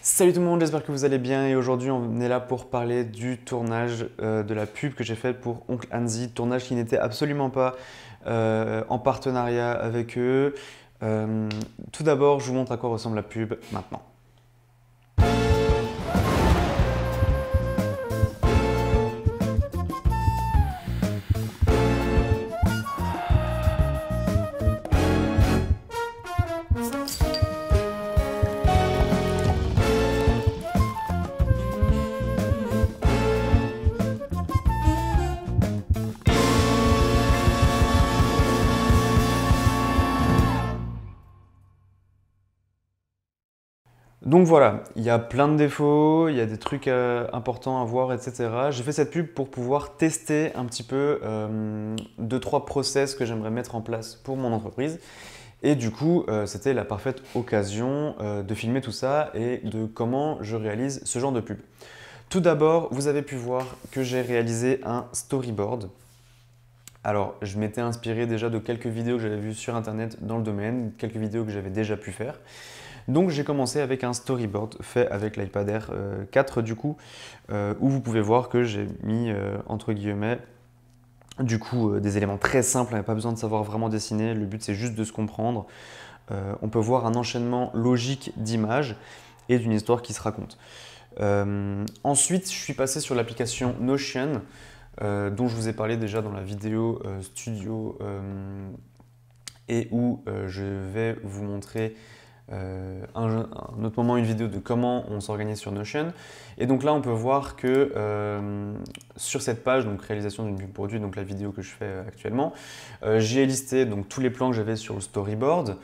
Salut tout le monde, j'espère que vous allez bien et aujourd'hui on est là pour parler du tournage de la pub que j'ai faite pour Oncle Hansi, tournage qui n'était absolument pas en partenariat avec eux. Tout d'abord, je vous montre à quoi ressemble la pub maintenant. Donc voilà, il y a plein de défauts, il y a des trucs importants à voir, etc. J'ai fait cette pub pour pouvoir tester un petit peu 2-3 process que j'aimerais mettre en place pour mon entreprise. Et du coup, c'était la parfaite occasion de filmer tout ça et de comment je réalise ce genre de pub. Tout d'abord, vous avez pu voir que j'ai réalisé un storyboard. Alors, je m'étais inspiré déjà de quelques vidéos que j'avais vues sur internet dans le domaine, quelques vidéos que j'avais déjà pu faire. Donc j'ai commencé avec un storyboard fait avec l'iPad Air 4 du coup, où vous pouvez voir que j'ai mis entre guillemets du coup des éléments très simples, on n'a pas besoin de savoir vraiment dessiner, le but c'est juste de se comprendre. On peut voir un enchaînement logique d'images et d'une histoire qui se raconte. Ensuite, je suis passé sur l'application Notion, dont je vous ai parlé déjà dans la vidéo studio et où je vais vous montrer un autre moment une vidéo de comment on s'organise sur Notion. Et donc là, on peut voir que sur cette page, donc réalisation d'une pub produit, donc la vidéo que je fais actuellement, j'y ai listé donc tous les plans que j'avais sur le storyboard,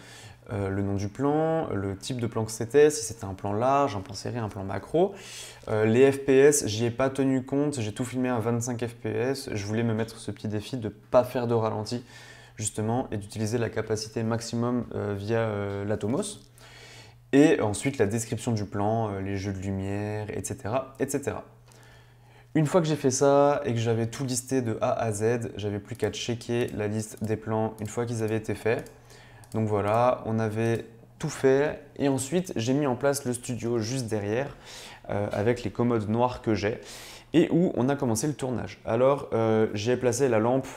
le nom du plan, le type de plan que c'était, si c'était un plan large, un plan serré, un plan macro. Les FPS, j'y ai pas tenu compte, j'ai tout filmé à 25 FPS. Je voulais me mettre ce petit défi de ne pas faire de ralenti justement et d'utiliser la capacité maximum via l'Atomos. Et ensuite la description du plan, les jeux de lumière, etc., etc. Une fois que j'ai fait ça et que j'avais tout listé de A à Z, j'avais plus qu'à checker la liste des plans une fois qu'ils avaient été faits. Donc voilà, on avait tout fait et ensuite j'ai mis en place le studio juste derrière avec les commodes noires que j'ai et où on a commencé le tournage. Alors j'ai placé la lampe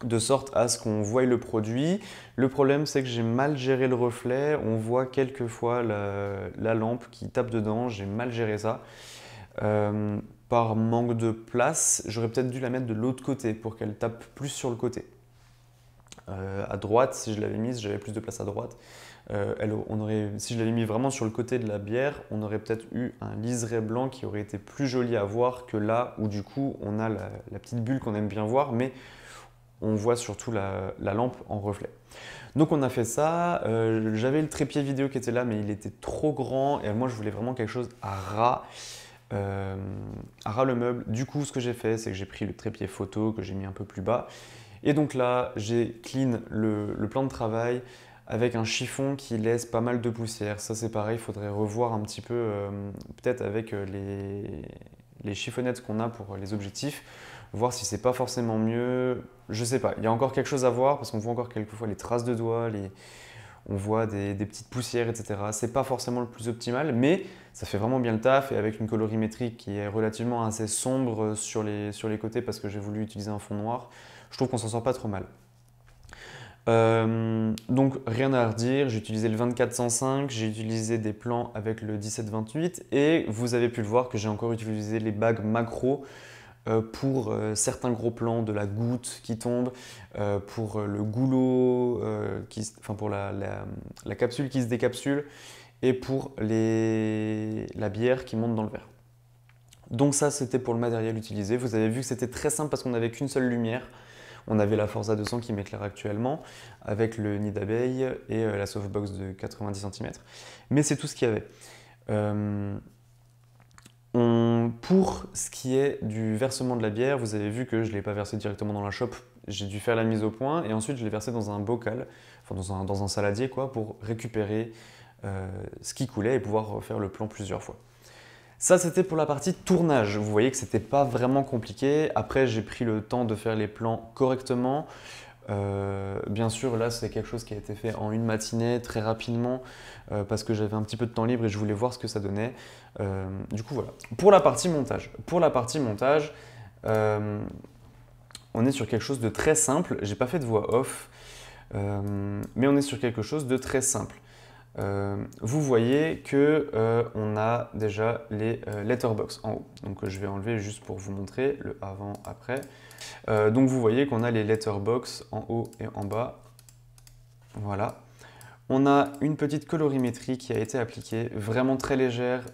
de sorte à ce qu'on voie le produit. Le problème, c'est que j'ai mal géré le reflet. On voit quelquefois la lampe qui tape dedans. J'ai mal géré ça. Par manque de place, j'aurais peut-être dû la mettre de l'autre côté pour qu'elle tape plus sur le côté. À droite, si je l'avais mise, j'avais plus de place à droite. Si je l'avais mis vraiment sur le côté de la bière, on aurait peut-être eu un liseré blanc qui aurait été plus joli à voir que là où du coup on a la petite bulle qu'on aime bien voir, mais on voit surtout la lampe en reflet. Donc on a fait ça, j'avais le trépied vidéo qui était là mais il était trop grand et moi je voulais vraiment quelque chose à ras le meuble. Du coup ce que j'ai fait c'est que j'ai pris le trépied photo que j'ai mis un peu plus bas et donc là j'ai clean le plan de travail avec un chiffon qui laisse pas mal de poussière. Ça c'est pareil, il faudrait revoir un petit peu peut-être avec les chiffonnettes qu'on a pour les objectifs, voir si c'est pas forcément mieux. Je sais pas, il y a encore quelque chose à voir parce qu'on voit encore quelquefois les traces de doigts, on voit des petites poussières, etc. C'est pas forcément le plus optimal, mais ça fait vraiment bien le taf et avec une colorimétrie qui est relativement assez sombre sur les côtés parce que j'ai voulu utiliser un fond noir, je trouve qu'on s'en sort pas trop mal. Donc rien à redire, j'ai utilisé le 24-105, j'ai utilisé des plans avec le 17-28 et vous avez pu le voir que j'ai encore utilisé les bagues macro pour certains gros plans de la goutte qui tombe, pour le goulot, enfin pour la capsule qui se décapsule et pour la bière qui monte dans le verre. Donc ça c'était pour le matériel utilisé. Vous avez vu que c'était très simple parce qu'on n'avait qu'une seule lumière. On avait la Forza 200 qui m'éclaire actuellement avec le nid d'abeille et la softbox de 90 cm. Mais c'est tout ce qu'il y avait. Pour ce qui est du versement de la bière, vous avez vu que je ne l'ai pas versé directement dans la chope. J'ai dû faire la mise au point et ensuite je l'ai versé dans un bocal, enfin dans un saladier quoi, pour récupérer ce qui coulait et pouvoir refaire le plan plusieurs fois. Ça, c'était pour la partie tournage. Vous voyez que c'était pas vraiment compliqué. Après, j'ai pris le temps de faire les plans correctement. Bien sûr, là, c'est quelque chose qui a été fait en une matinée, très rapidement, parce que j'avais un petit peu de temps libre et je voulais voir ce que ça donnait. Du coup, voilà. Pour la partie montage, on est sur quelque chose de très simple. J'ai pas fait de voix off, mais on est sur quelque chose de très simple. Vous voyez que on a déjà les letterbox en haut. Donc je vais enlever juste pour vous montrer le avant-après. Donc vous voyez qu'on a les letterbox en haut et en bas. Voilà. On a une petite colorimétrie qui a été appliquée, vraiment très légère.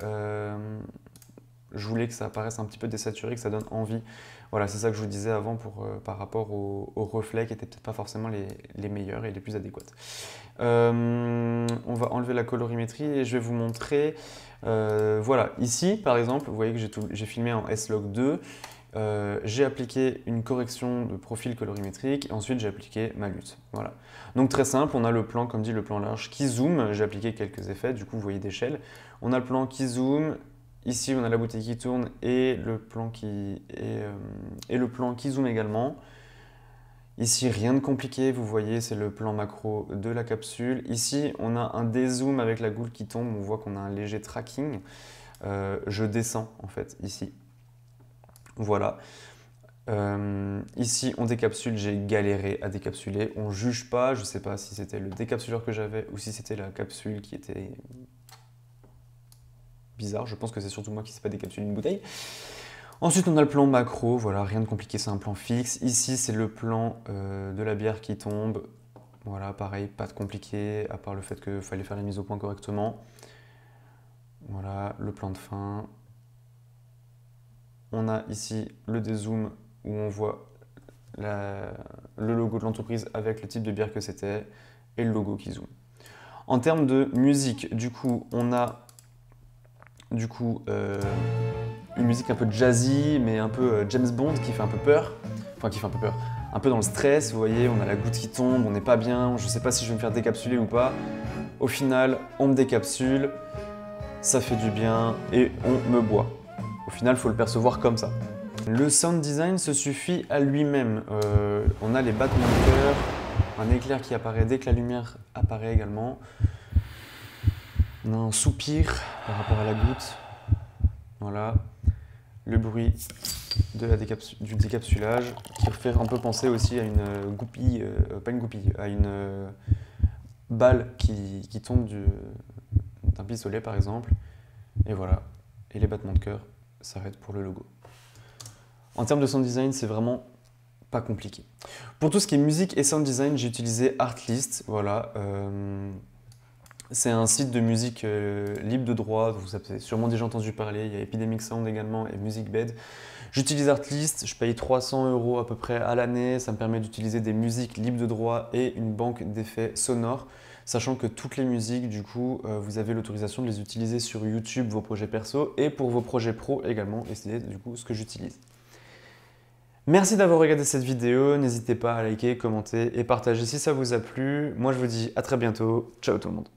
Je voulais que ça paraisse un petit peu désaturé, que ça donne envie. Voilà, c'est ça que je vous disais avant par rapport aux reflets qui n'étaient peut-être pas forcément les meilleurs et les plus adéquats. On va enlever la colorimétrie et je vais vous montrer. Voilà, ici par exemple, vous voyez que j'ai filmé en S-Log 2. J'ai appliqué une correction de profil colorimétrique et ensuite j'ai appliqué ma lutte. Voilà. Donc très simple, on a le plan, comme dit, le plan large qui zoome. J'ai appliqué quelques effets, du coup vous voyez d'échelle. On a le plan qui zoome. Ici, on a la bouteille qui tourne et le plan qui zoome également. Ici, rien de compliqué, vous voyez, c'est le plan macro de la capsule. Ici, on a un dézoom avec la goule qui tombe, on voit qu'on a un léger tracking. Je descends, en fait, ici. Voilà. Ici, on décapsule, j'ai galéré à décapsuler. On ne juge pas, je ne sais pas si c'était le décapsuleur que j'avais ou si c'était la capsule qui était bizarre. Je pense que c'est surtout moi qui ne sais pas décapsuler une bouteille. Ensuite, on a le plan macro, voilà, rien de compliqué, c'est un plan fixe. Ici, c'est le plan de la bière qui tombe. Voilà, pareil, pas de compliqué, à part le fait qu'il fallait faire les mises au point correctement. Voilà, le plan de fin. On a ici le dézoom où on voit le logo de l'entreprise avec le type de bière que c'était et le logo qui zoome. En termes de musique, du coup, on a une musique un peu jazzy, mais un peu James Bond qui fait un peu peur. Enfin, qui fait un peu peur. Un peu dans le stress, vous voyez, on a la goutte qui tombe, on n'est pas bien, je ne sais pas si je vais me faire décapsuler ou pas. Au final, on me décapsule, ça fait du bien et on me boit. Au final, il faut le percevoir comme ça. Le sound design se suffit à lui-même. On a les battements de cœur, un éclair qui apparaît dès que la lumière apparaît également. On a un soupir par rapport à la goutte. Voilà. Le bruit du décapsulage qui fait un peu penser aussi à une goupille, pas une goupille, à une balle qui tombe d'un pistolet par exemple. Et voilà. Et les battements de cœur s'arrêtent pour le logo. En termes de sound design, c'est vraiment pas compliqué. Pour tout ce qui est musique et sound design, j'ai utilisé Artlist. Voilà. C'est un site de musique libre de droit, vous avez sûrement déjà entendu parler, il y a Epidemic Sound également et MusicBed. J'utilise Artlist, je paye 300 € à peu près à l'année, ça me permet d'utiliser des musiques libres de droit et une banque d'effets sonores, sachant que toutes les musiques, du coup, vous avez l'autorisation de les utiliser sur YouTube, vos projets perso, et pour vos projets pro également, et c'est du coup ce que j'utilise. Merci d'avoir regardé cette vidéo, n'hésitez pas à liker, commenter et partager si ça vous a plu. Moi je vous dis à très bientôt, ciao tout le monde.